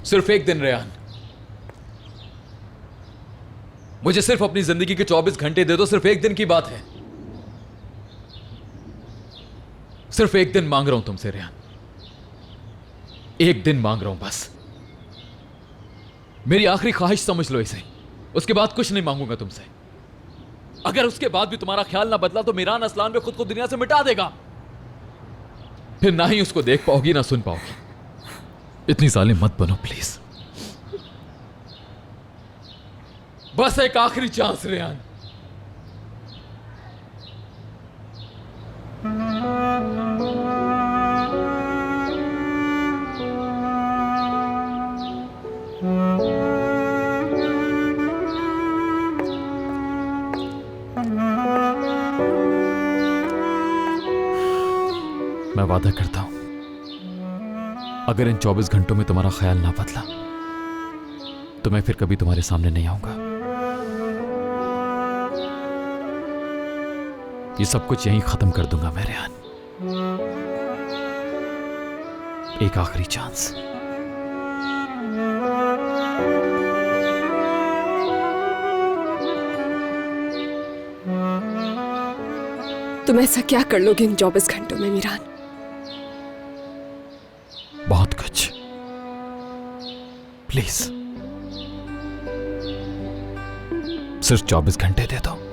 सिर्फ एक दिन रेहान, मुझे सिर्फ अपनी जिंदगी के 24 घंटे दे दो। सिर्फ एक दिन की बात है, सिर्फ एक दिन मांग रहा हूं तुमसे रेहान, एक दिन मांग रहा हूं बस। मेरी आखिरी ख्वाहिश समझ लो इसे, उसके बाद कुछ नहीं मांगूंगा तुमसे। अगर उसके बाद भी तुम्हारा ख्याल ना बदला तो मीरान असलान भी खुद को दुनिया से मिटा देगा। फिर ना ही उसको देख पाओगी ना सुन पाओगी। इतनी जालिम मत बनो प्लीज। बस एक आखिरी चांस रेहान। मैं वादा करता हूं, अगर इन 24 घंटों में तुम्हारा ख्याल ना बदला तो मैं फिर कभी तुम्हारे सामने नहीं आऊंगा। ये सब कुछ यहीं खत्म कर दूंगा मैं रेहान। एक आखिरी चांस। तुम ऐसा क्या कर लोगे इन 24 घंटों में मीरान? बहुत कुछ। प्लीज सिर्फ 24 घंटे दे दो।